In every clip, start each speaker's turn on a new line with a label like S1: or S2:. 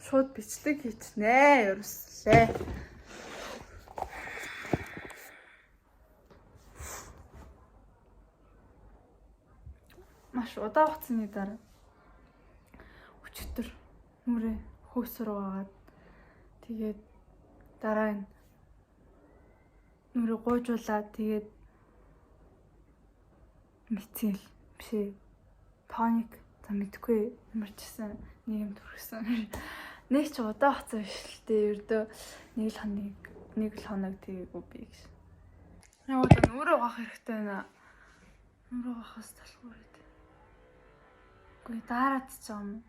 S1: шууд бичлэг хийчихнэ. Ерөөсөө. Маш удаан хугацааны дараа өчтөр нүрээ хөөсөр угаад тэгээд дараа нь нүрээ гуйжуулаад тэгээд мицэл бишээ тоник за мэдгүй ямарчсан нэг юм төрсөн. Нэг ч удаан хугацаа биш л дээ. Ердөө нэг л хоног тэгээгүй би гэж. Яг одоо нүрээ угаах хэрэгтэй байна. Нүрээ угаахаас талгүй байд. Гүй дараад ч юм.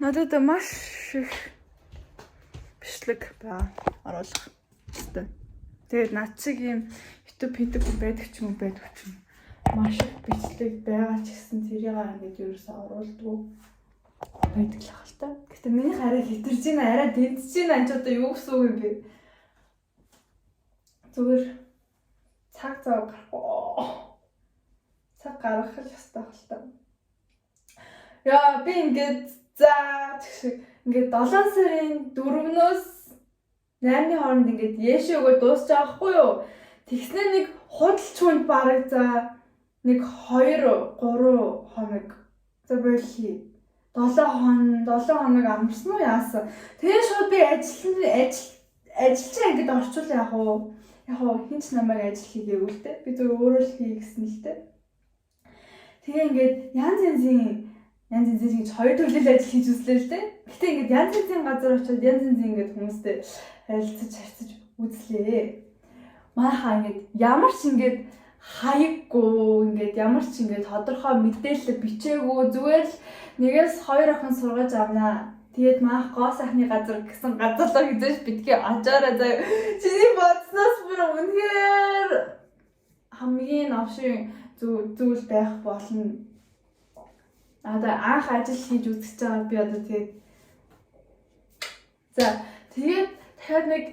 S1: Надад маш их бичлэг оруулах хэрэгтэй. Тэгээд над шиг юм YouTube хийдэг хүн байдаг ч юм уу байдгүй ч юм. Маш их бичлэг байгаа ч гэсэн тэрийг ингээд ерөөсөө оруулдаггүй байдаг л хэл та. Гэтэ миний хараа хитэрж байна, арай дэнтэж байна. Анч одоо юу гэсэн үг юм бэ? Зүгээр цаг зав гарахгүй. Цаг гаргах л ёстой хэл та. Яа би ингээд за ингээд 7 сарын 4-өөс 8-ны хооронд ингээд яшээ өгөө дуусч байгаа хгүй юу? Тэгснээр нэг худалч хүнд бараг за нэг 2-3 хоног за болхий. 7 хоног амарсан уу яасан. Тэгээ шууд би ажилчаа ингээд орчуул яг уу хинч намайг ажил хийгээгүй л дээ. Би зөв өөрөө л хий гэсэн л дээ. Тэгээ ингээд янз янзын гэж хоёр төрлийн ажил хийж үзлээ л дээ. Гэтэ ингээд янз янзын газар очиод янз янзын ингээд хүмүүстэй харилцаж үзлээ. Манайхаа ингээд ямар ч ингээд хаяггүй ингээд ямар ч ингээд тодорхой мэдээлэл бичээгүй зүгээр л нэгээс 2 охин сургаж авнаа. Тэгээд маах гоо сайхны газар гэсэн газар л гэж битгий очоорой заа. Чиний бодсноос бүр үнэхээр хамгийн новшин зүйл байх болно. Одоо анх ажил хийж үзэж байгаа би одоо тэгээд за тэгээд дахиад нэг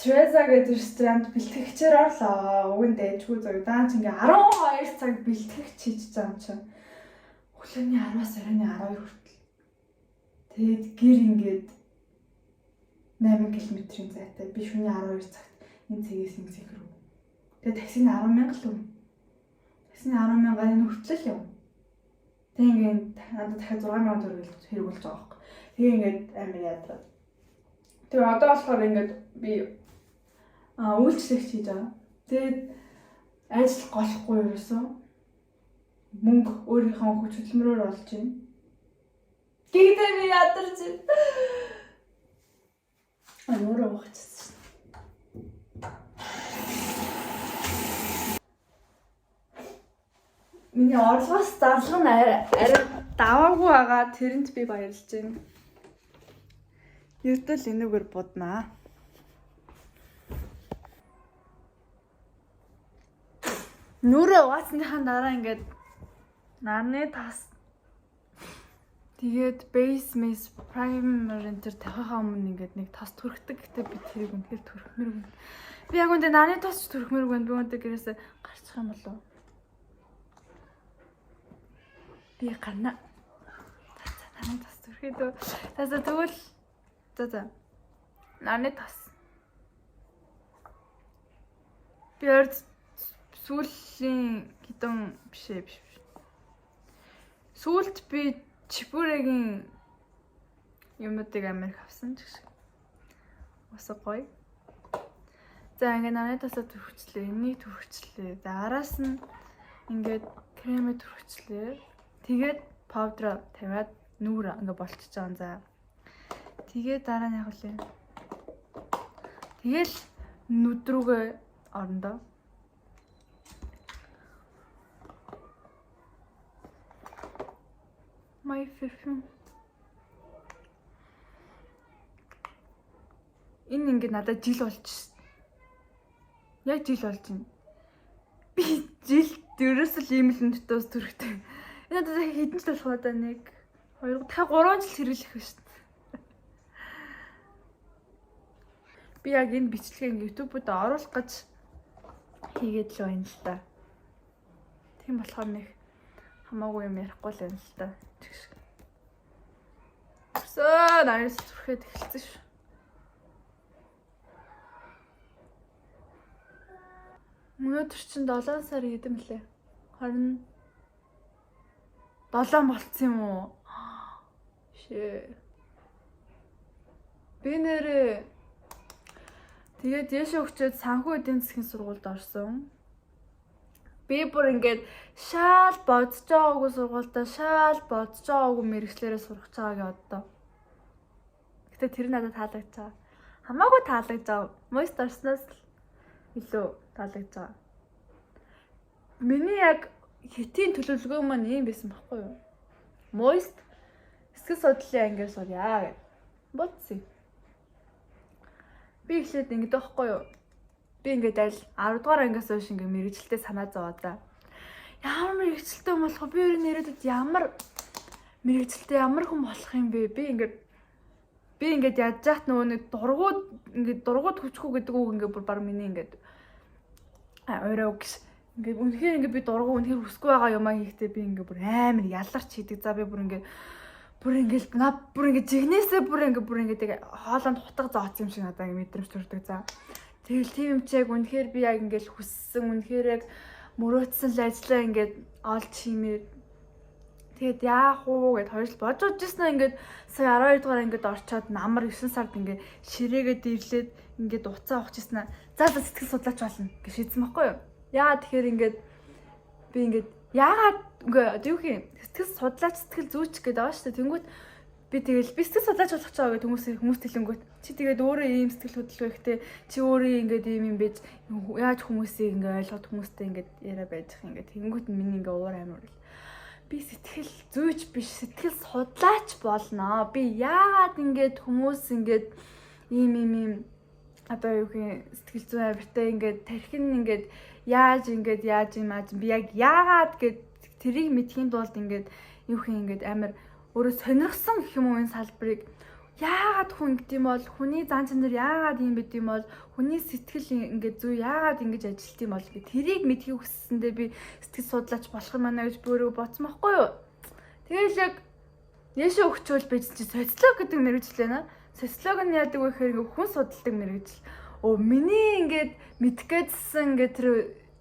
S1: Треза гэдэг ресторанд бэлтгэгчээр орлоо. Уг нь дэжгүй зөв даанч ингээ 12 цаг бэлтгэгч хийж байгаа юм чинь. Өглөөний 10-аас оройн 12 хүртэл. Тэгээд гэр ингээд 8 км-ийн зайтай. Би шөнийн 12 цагт энэ цэгээс ингэ сэгрүү. Тэгээд таксины 10,000 л өгнө. Таксины 10,000-аар энэ хүртэл юм. Тэгээд ингээд надад дахиад 6,000 төгрөг хэрэг болж байгаа байхгүй. Тэгээ ингээд амар ядраад. Тэгээ одоо болохоор ингээд би үйлчлэгч хийж байгаа. Тэгээд ажил голохгүй ерөөсөө мөнгө өөрийнхөө хүч хөдөлмөрөөр олж байна. Гэхдээ би ядарч байна. Өөрөө уучсан. Миний орлогоос зарлага нь арай даваагүй байгаа. Тэрэнд би баярлж байна. Ердөө л энэгээр буднаа. Нүрээ угаасныхаа дараа ингээд нарны тас тэгээд base mass primer энэ тавихаа өмнө ингээд нэг тас түрхдэг. Гэтэ би тэрийг үнэхээр түрхмээр байна. Би яг үндэ нарны тас түрхмээр байна. Би үнэхээр гэрээсээ гарчих юм болов. Би гарна. Нарны тас түрхээд. За тэгвэл за нарны тас. Би сүүлийн хитэн биш. Сүүлд би чипүрэгийн юмнуудыг Америк авсан ч гэсэн. Усаа гоё. За ингээд нарны тасаа түрхчлээ. Энийг түрхчлээ. За араас нь ингээд кремээ түрхчлээ. Тэгээд паудра тавиад нүүр ингээд болчихж байгаа юм за. Тэгээд дараа нь яг үлээ. Тэгэл нүд рүүгээ орондоо. My perfume. Энэ ингээд надад жил болчихсон. Яг жил болж байна. Би жил ерөөсөө ийм л нүдтээс түрхтэй. Энэ надад хэдэн жил болох удаа 1 2 3 жил хэрэглэх ба шүү дээ. Би яг энэ бичлэгийг YouTube-д оруулах гэж хийгээд л байна л та. Тийм болохоор нэг хамаагүй юм ярихгүй л байна л та. Өсөө нарийнс зүрхэд эхэлсэн шүү. Өнөөдөр чинь 7 сар хэдэн мөлий? 27 болцсон юм уу? Шээ. Би нэрээ тэгээд яшаа өгчөөд санхүү эдийн засгийн сургуульд орсон. Би бүр ингээд шаал бодож байгаагүй сургуультай шаал бодож байгаагүй мэрэгчлэрээ сурах чагааг одоо. Гэтэ тэр надад таалагдж байгаа. Хамаагүй таалагдж байгаа. Мост орсноос илүү таалагдж байгаа. Миний яг хэтийн төлөвлөгөө маань ийм байсан байхгүй юу? Мост эсгэл судлалын ангиар сурья гэж бодсон. Би ихлээд ингэдэг байхгүй юу? Би ингээд аль 10 дугаар ангиас хойш ингээд мэрэгчлээ санаа зовоо за. Ямар мэрэгчлээ болох вэ? Би ер нь ирээдүйд ямар мэрэгчлээ ямар хүн болох юм бэ? Би ингээд ядж яхад нөгөө нэг дургууд хүчгүй гэдэг үг ингээд бүр баг миний ингээд орой гэж ингээд үнэхээр ингээд би дургуу үнэхээр хүсгүй байгаа юмаа хийхдээ би ингээд бүр амар яларч хийдэг. За би бүр ингээд жигнэсээ бүр ингээд хоолонд хутга зооц юм шиг надад мэдрэмж төрдөг за. Тэгэл тийм юм чи яг үнэхээр би яг ингээд хүссэн үнэхээр яг мөрөөдсөн л ажиллаа ингээд олж хиймээр тэгээд яах уу гэд хоёр л бодож ирсэн ингээд сая 12 дугаар ингээд орчоод намар 9 сард ингээд ширээгээд ирлээд ингээд уцаа авах гэсэн. За сэтгэл судлаач болно гэж шийдсэн байхгүй юу? Яа тэгэхээр ингээд би ингээд яагаад ингээд юу юм сэтгэл судлаач сэтгэл зүйч гэдэг байгаа шүү дээ. Тэнгүүт би тэгэл би сэтгэл судлаач болох ч байгаа гэдэг хүмүүст хэлэнгүүт чи тэгээд өөрөө ийм сэтгэл хөдлөл ихтэй чи өөрөө ингээд ийм юм байж яаж хүмүүсийг ингээд ойлгоод хүмүүстэй ингээд яриа байж их ингээд тэнгүүт нь миний ингээд уур амар би сэтгэл зүйч биш сэтгэл судлаач болно. Би яагаад ингээд хүмүүс ингээд ийм одоо юу гэх сэтгэл зүйн авиртай ингээд тархин ингээд яаж юм би яг яагаад гэд тэрийг мэдхийн тулд ингээд юу хин ингээд амар өөрөө сонирхсон гэх юм уу энэ салбарыг яагаад хүн ингэдэм бол хүний зан чанар яагаад юм бэ гэдэм бол хүний сэтгэл ингээд зүй яагаад ингэж ажилт юм бол гэх тэрийг мэдхийг хүссэндээ би сэтгэл судлаач болох юм байна гэж өөрөө бодсон байхгүй юу. Тэгэл яг яшаа өгчөөл байж чи социолог гэдэг мэргэжил байна. Социолог нь яадаг вэ гэхээр хүн судалдаг мэргэжил. Миний ингээд мэдгэдсэн ингээд тэр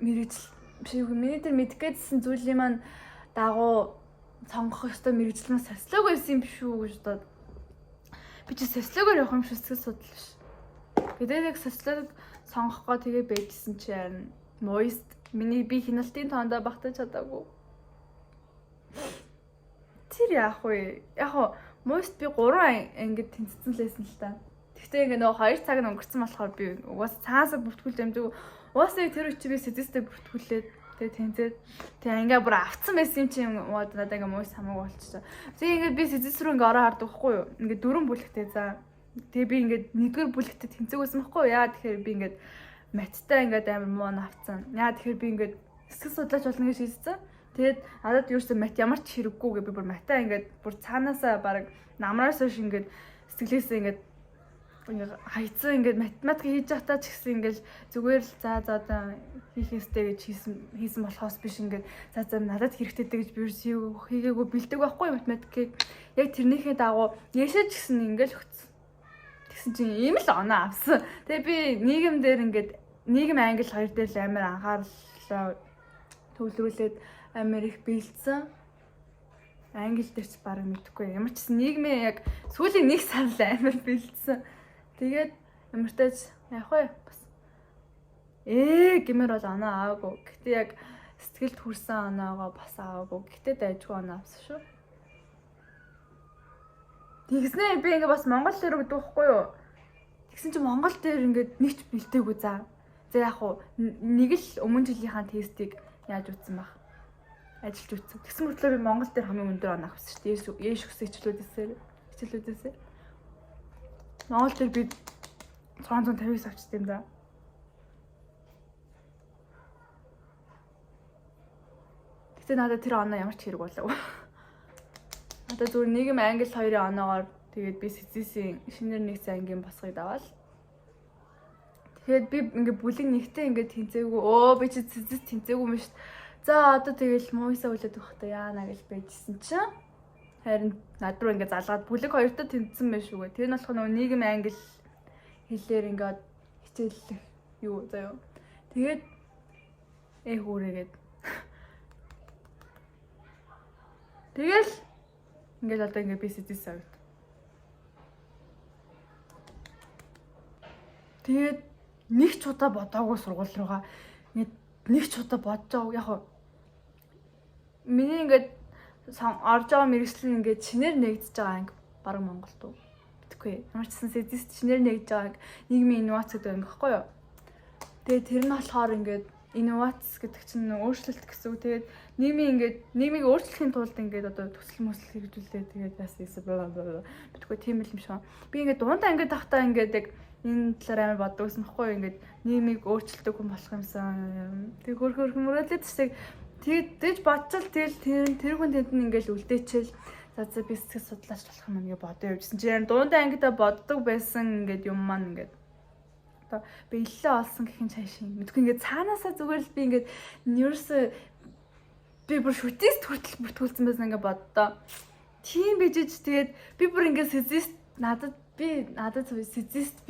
S1: мэргэжил биш үү? Миний тэр мэдгэдсэн зүйлийн маань дагуу сонгох ёстой мэргэжил нь социолог байсан юм биш үү гэж бодоод би чи социологоор явах юм шиг сэтгэл судлал биш. Тэгээд яг социолог сонгохгоо тэгээ байжсэн чи харин мост миний би хяналтын тоондоо багтаж чадаагүй. Тэр яах вэ? Яг мост би 3 ангид тэнцсэн лээсэн л та. Гэхдээ ингээ нөгөө 2 цаг өнгөрцөн болохоор би угаасаа цаасаа бүртгүүл амжиг угаасаа тэр үчи би сэтэстэй бүртгүүлээд тэгээ тэнцээд тэгээ ингээ бүр авцсан байсан юм чи надад ингээ мост хамаагүй болчихсон. Тэгээ ингээ би сэтэс рүү ингээ ороо хардаг байхгүй юу? Ингээ 4 бүлэгтэй за. Тэгээ би ингээ 1-р бүлэгтээ тэнцээг байсан байхгүй юу? Яа тэгэхээр би ингээ маттай ингээ амар муу авцсан. Яа тэгэхээр би ингээ сэтгэл судлаач болно гэж шийдсэн. Тэгээд надад ерөөсөө мат ямар ч хэрэггүй гэ би бүр матаа ингээд бүр цаанаасаа баг намраас хойш ингээд сэтгэлээсээ ингээд хайцсан ингээд математик хийж байхдаа ч гэсэн ингээд зүгээр л за одоо хийх ёстой гэж хийсэн болохоос биш ингээд за надад хэрэгтэйдэй гэж би ерөөсөө хийгээгүй бэлдэг байхгүй математикийг яг тэрнийхээ дагуу яшаа ч гэсэн ингээд өгсөн. Тэгсэн чинь ийм л оноо авсан. Тэгээ би нийгэм дээр ингээд нийгэм англи хоёр дээр л амар анхаарлаа төвлөрүүлээд амар их бэлдсэн. Англи дээр ч бараг мэдэхгүй. Ямар ч нийгмээ яг сүүлийн 1 сар л амар бэлдсэн. Тэгээд ямар тааж яах вэ? Бас гэмээр бол оноо аваагүй. Гэтэ яг сэтгэлд хүрсэн оноогоо бас аваагүй. Гэтэ дайжгүй оноо авсан шүү. Тэгснэ би ингээ бас Монгол дээр өгдөг байхгүй юу? Тэгсэн чинь Монгол дээр ингээд нэг ч бэлдээгүй за. За яг уу нэг л өмнө жилийнхаа тестийг яаж үтсэн баг. Ажиллаж үтсэн. Тэгсэн мөртлөө би Монгол дээр хамгийн өндөр оноо авсан шүү дээ. Ээш өссөн хичээлүүдээсээ. Монгол дээр би 650-аас авчихсан юм да. Гэтэ надад тэр оноо ямар ч хэрэг болоогүй. Одоо зүгээр нийгэм англи 2-ын оноогоор тэгээд би сэзээсийн шинээр нэгсэн ангийн босгыг даваад Тэгээд би ингээ бүлэг нэгтэй ингээ тэнцээгүй. Би чи цэцэс тэнцээгүй юм шүү. За одоо тэгэл муйсаа үлээд өгөх та яана гэж байжсэн чинь. Харин над руу ингээ залгаад бүлэг хоёртой тэнцсэн байх шүүгээ. Тэр нь болох нөгөө нийгэм англи хэлээр ингээ хичээллэх юу заяа. Тэгээд хүрээгээд. Тэгэл ингээл одоо ингээ би сэтэс авт. Тэгээд нэг ч удаа бодоогүй сургууль руугаа нэг ч удаа бодож яг миний ингээд орж байгаа мэргэжил ингээд чинээр нэгдэж байгаа анги бараг Монголд уу битгүй. Ямар ч гэсэн сэтэс чинээр нэгдэж байгаа нийгмийн инновац гэдэг анги байхгүй юу. Тэгээд тэр нь болохоор ингээд инновац гэдэг чинь өөрчлөлт гэсэн үг. Тэгээд нийгмийг өөрчлөхийн тулд ингээд одоо төсөл мөсөл хэрэгжүүлээ. Тэгээд яасан битгүй тийм л юм шиг. Би ингээд дундаа ингээд тахтаа ингээд яг энэ талаар амар боддог гэсэн баггүй ингээд нийгмийг өөрчилдөг хүн болох юмсан. Тэг хөрхөр мөрөөдлөд тийг тэгж бодчихвол тэгэл тэр хүн тэнд нь ингээл үлдээчихэл за би сэтгэл судлаач болох юм ингээ бодоо явжсэн. Чи яг дундаа ангидаа боддог байсан ингээд юм маань ингээд одоо биелэлээ олсон гэхин цааш мэдгүй ингээд цаанаасаа зүгээр л би ингээд нэрс би бүр шүтээс хүртэл бүртгүүлсэн байсан ингээ боддоо. Тийм бижиж тэгээд би бүр ингээ сэзист надад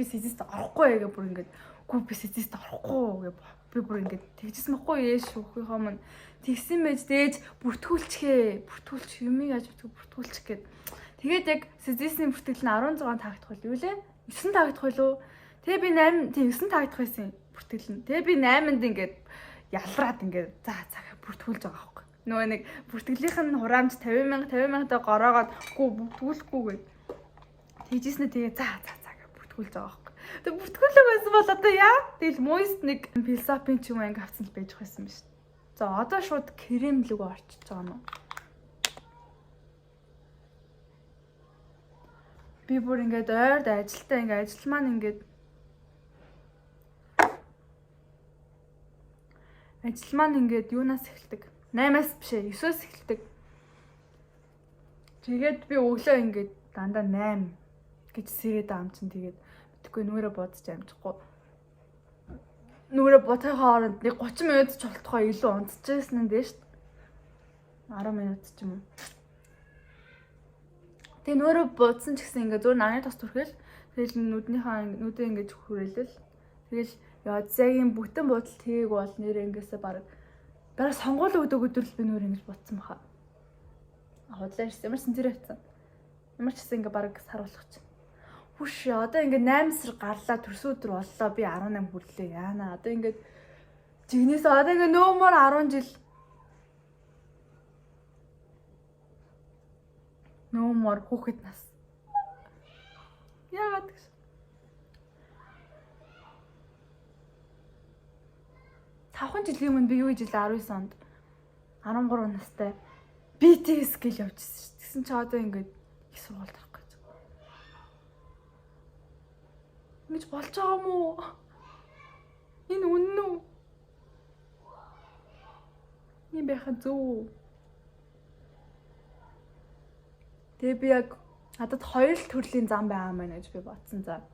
S1: сэзист орохгүй гэх бүр ингээд гүү би сэзист орохгүй гэх би бүр ингээд тэгжсэн байхгүй яаш өөхийнхөө мань тэгсэн байж дээж бүртгүүлч юмыг аж бүртгүүлчих гээд тэгээд яг сэзистийн бүртгэл нь 16 таагдах байл юу лээ 9 таагдах байлуу тэгээ би 8 тийм 9 таагдах байсан бүртгэл нь тэгээ би 8-нд ингээд ялраад ингээд за бүртгүүлж байгаа байхгүй нөгөө нэг бүртгэлийнх нь хураамж 50,000 таа гороогоод гүү бүртгүүлэхгүй гээд тэгжсэн тэгээ за бүртгүүлж байгаа байхгүй. Тэг бүртгүүлэг байсан бол одоо яа? Тэгэл моист нэг философийн ч юм анги авсан л байж байсан биш. За одоо шууд Кремл рүү орчиж байгаа юм уу? Би бүр ингээд ойрд ажилтаа ингээд ажил маань ингээд юунаас эхэлдэг? 8-аас биш ээ 9-өөс эхэлдэг. Тэгээд би өглөө ингээд дандаа 8 гэж сэрээд амчин тэгээд мэдхгүй нүрээ бодож амжихгүй. Нүрээ бодохын хооронд нэг 30 минут ч болтохоо илүү унтчихсэн нь дээ шүү дээ. 10 минут ч юм уу. Тэгээ нүрээ бодсон ч гэсэн ингээд зур наны тос түрхэл тэгэл нүдээ ингээд хүрээлэл. Тэгэл яа зэгийн бүтэн бодол тгийг бол нэрээ ингээсээ бараг сонгуул өдөг би нүрээ ингэж бодсон баха. Худлаа ирсэн ямар ч зэрэг авцсан. Ямар ч гэсэн ингээ бараг сар болох чинь. Хүш одоо ингээ 8 сар гарлаа төрс өдөр боллоо би 18 хүрлээ яана. Одоо ингээ жигнээс одоо ингээ нөөмөр 10 жил нөөмөр хүүхэд нас. Яагаад гэж. Тавхан жилийн өмнө би юу гэж 19 онд 13 настай BTS гэл явжсэн шүү. Тэгсэн чи одоо ингээ их сургуульд орох гэж. Ингэж болж байгаа юм уу? Энэ үнэн үү? Энэ бэхэн зөв. Тэгээ би яг надад 2 төрлийн зам байгаа мэн гэж би бодсон за.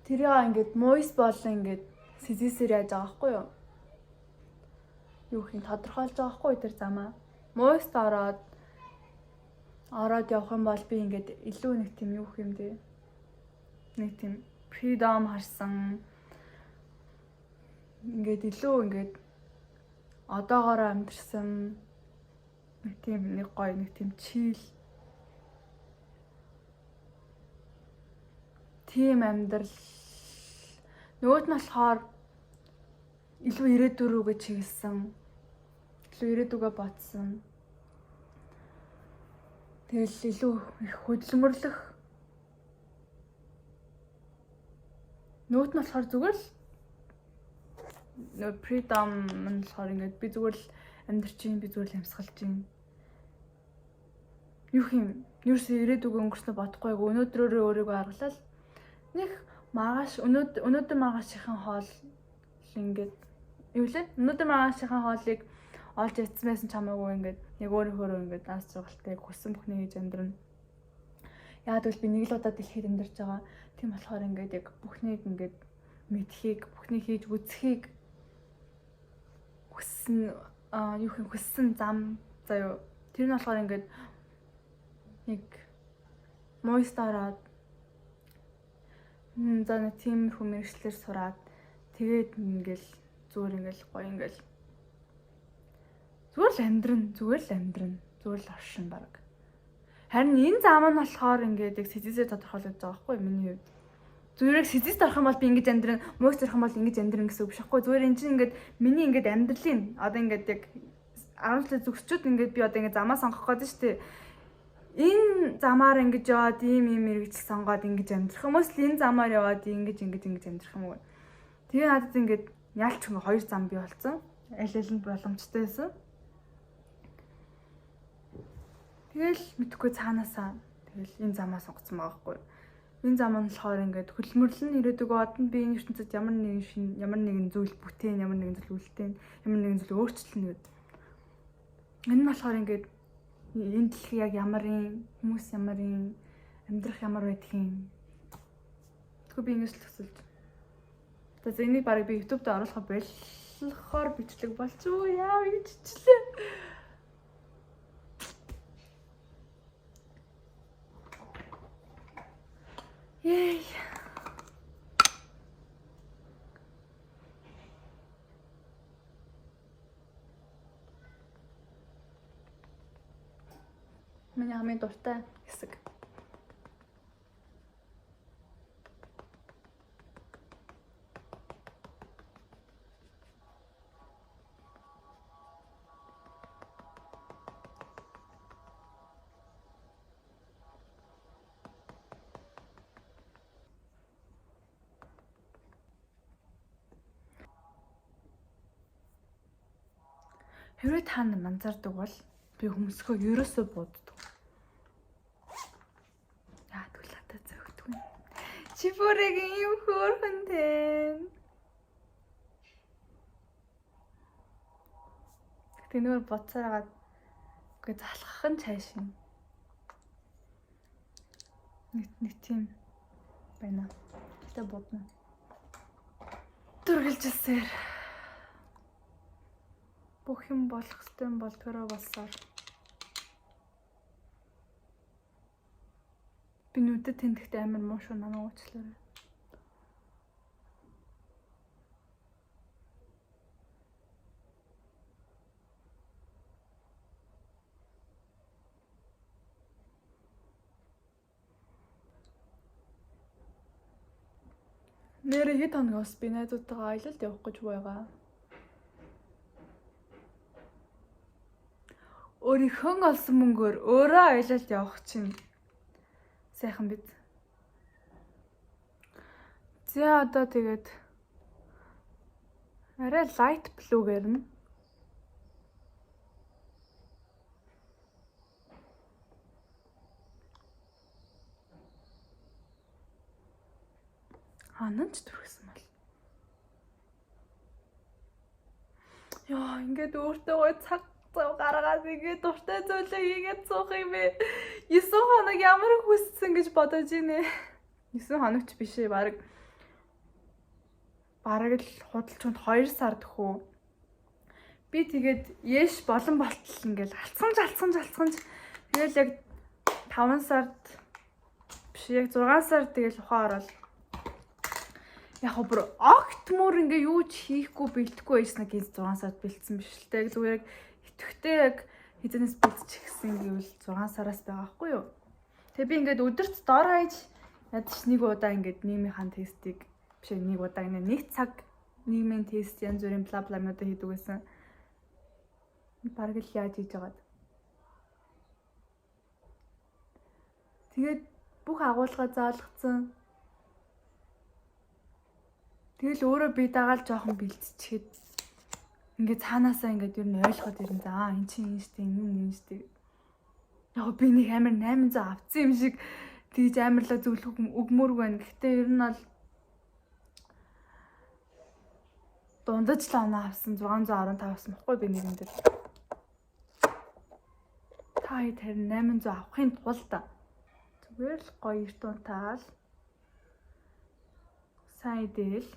S1: Тэрийг ингээд моис болон ингээд сэзисээр яаж байгаа байхгүй юу? Юу хин тодорхойлж байгаа байхгүй тэр замаа. Моист ороод явах юм бол би ингээд илүү нэг тийм юу юм дээ. Нэг тийм freedom харсан. Ингээд илүү ингээд одоогоор амьдэрсэн нэг тийм нэг гоё нэг тийм chill. Тийм амьдрал. Нөгөөт нь болохоор илүү ирээдүйн рүүгээ чиглэсэн. Илүү ирээдүгээ бодсон. Тэгэл илүү их хөдөлмөрлөх. Нөгөөт нь болохоор зүгээр л freedom нь болохоор ингээд би зүгээр л амьдарч ийн, би зүгээр л амьсгалж ийн. Юу юм? Юусе ирээдүгээ өнгөрснө бодохгүй яг өнөөдрөөрөө өөрийгөө аргалал. Нэг маргааш өнөөдөр маргаашийн хоол ингээд юу лээ? Өнөөдөр маргаашийн хоолыг олж ицсэн байсан чамаагүй ингээд яг өөрөөрөө ингээд нас жагалтай хүссэн бүхний хийж амьдрна. Яагаад гэвэл би нэг л удаа дэлхийд амьдарч байгаа. Тийм болохоор ингээд яг бүхнийг ингээд мэдхийг, бүхнийг хийж үзхийг хүссэн зам заяа. Тэр нь болохоор ингээд нэг мойстараад за нэг тиймэрхүү мэргэжлэр сураад тэгээд ингээл зүгээр гоё ингээл зүгээр л амьдрын оршин баг. Харин энэ зам нь болохоор ингээд яг сэжисээр тодорхойлогдож байгаа байхгүй миний хувьд. Зүгээр сэжис тарах юм бол би ингэж амьдрын, мууч тарах юм бол ингэж амьдрын гэсэн үг биш байхгүй. Зүгээр энэ чинь ингээд миний ингээд амьдралын одоо ингээд яг 10 зүгчүүд ингээд би одоо ингээд замаа сонгох гэдэг шүү дээ. Энэ замаар ингэж яваад ийм мэрэгжил сонгоод ингэж амьдрах юм уу? Энэ замаар яваад ингэж амьдрах юм уу? Тэгээ надад ингэж ялч ингээ хоёр зам бий болсон. Аль нь боломжтой байсан. Тэгэл мэдхгүй цаанаасаа тэгэл энэ замаа сонгоцсон байгаа байхгүй. Энэ зам нь болохоор ингээд хөлмөрлөн ирээдүг одон би энэ ертөнцид ямар нэгэн зүйл бүтээн, ямар нэгэн зүйл үлдээн, ямар нэгэн зүйл өөрчлөлнө гэдэг. Энэ нь болохоор ингээд энэ дэлхий яг ямар юм, хүмүүс ямар юм, амьдрах ямар байдгийг. Тэгвэл би ингэж л төсөлж. За энийг барыг би YouTube дээр оруулах болохоор бичлэг болчихоо яа гэж чичлээ. Yay. Миний хамгийн дуртай хэсэг. Хэрвээ та манзардаг бол би хүмүүсхөө ерөөсөө боддог. Яа түлхатаа зөгтгөн. Чи бүрэг юм хөөрхөнтэй. Тэнээр боцоороод үгүй залхах нь цаашин. Нэг тийм байна. Гэтэ бодно. Дүргэлжсээр. Бүх юм болох ёстой бол төрөө болсоор. Би нүдэд тэндэхтэй амар муу шүү намайг уучлаарай. Нэр хэд хоногоос би найзуудтайгаа аялалд явах гэж байгаа. Өөрийнхөө олсон мөнгөөр өөрөө аялалд явах чинь сайхан биз. За одоо тэгээд арай light blue-гээр нь ханаач төрсөн бол. Яа, ингээд өөртөө цаг гаргаад ингээд дуртай зүйлээ хийгээд суух юм бэ. 9 хоног ямар хүссэн гэж бодожийнэ. 9 хоногч биш ээ, бараг л худалчунд 2 сар төхөө. Би тэгээд яэш болон болтол ингээд алцганж. Тэгэл яг 5 сард биш яг 6 сард тэгэл ухаан ороод яг бүр огт мөр ингээ юу ч хийхгүй бэлдэхгүй байснаа гэж 6 сард бэлдсэн биш л дээ. Зүгээр яг итгэвтэй яг хизэнээс бэлдчихсэн гэвэл 6 сараас байгаа байхгүй юу. Тэгээ би ингээд өдөрт дор хаяж ядч нэг удаа ингээд нийгмийн тестийг биш нэг удаа нэг цаг нийгмийн тест янз бүрийн бла бламнуудаа хийдэг байсан. Бараг л яаж хийж байгаад. Тэгээд бүх агуулга заалгацсан. Тэгэл өөрөө би дагаал жоохон бэлтчихэд ингээд цаанаасаа ингээд юу н ойлгоход ирэн за эн чинь юм штэ энэ штэ. Яг би нэг амар 800 авцсан юм шиг тэгж амарлаа зөвлөх өгмөргүй байна. Гэхдээ ер нь бол дундаж л оноо авсан 615 авсан баггүй би нэгэн дээр. Та хэд харин 800 авахын тулд зүгээр л гоё эрт унтаал. Сайн идэл.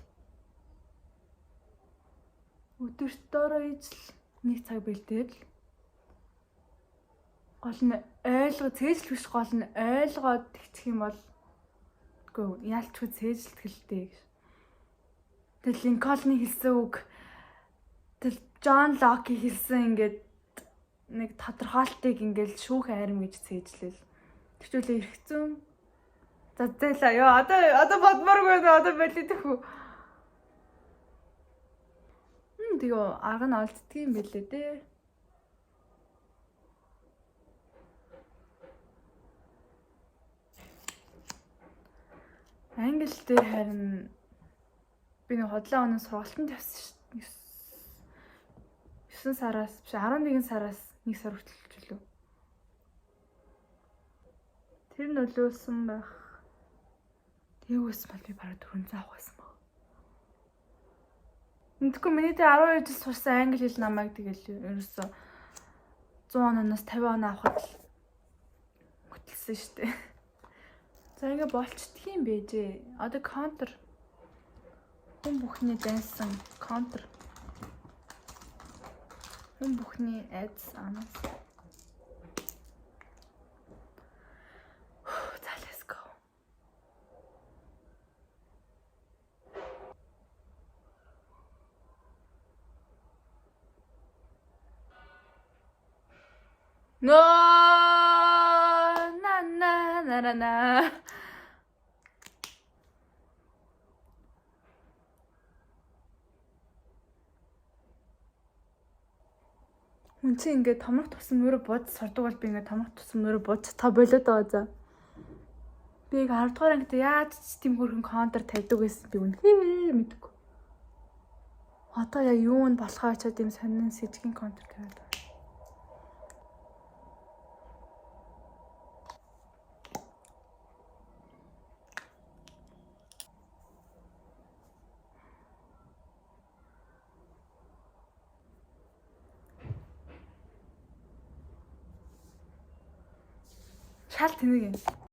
S1: Өдөрт доороо ижил 1 цаг бэлдээд гол нь цээжлэх биш, гол нь ойлгоод тэгчих юм бол үгүй яалчгүй цээжлэх хэлтэй гэж. Тэгэл Линкольны хэлсэн үг, тэгэл Джон Локи хэлсэн ингээд нэг тодорхойлтыг ингээд шүүх айрам гэж цээжлээл. Тэгвэл эргэцэн. За зээлээ ёо одоо бодморгүй одоо болидэх үү. Тэгээ арга нь олддгийм байлээ дээ. Англи дээр харин би нэг хотлоо өнөө сургалтанд явсан шүү дээ. 9 сараас биш 11 сараас 1 сар хүртэл лөө. Тэр нөлөөлсөн байх. Тэвээс бол би бараг 400 авах байсан баг. Мэдгүй миний тэ 12 жил сурсан англи хэл намайг тэгэл ерөөсө 100 оноос 50 оноо авахд хөтөлсөн шүү дээ. За ингээ болчдг юм бэжээ. Одоо контр хүн бүхний дансан контр. Хүн бүхний айдас анаас. За let's go. No на. Хүн чи ингээд томрох тусам өөрөө бод сурдаг бол би ингээд томрох тусам өөрөө бод та болоод байгаа за. Би 10 дугаар ангид яаж ч тийм хөргөн контр тавьдаг байсан би үнэхээр мэдэхгүй. Одоо яа юу нь болохоо очоод ийм сонин сэжгийн контр тавиад байна. Шал тэнэг юм.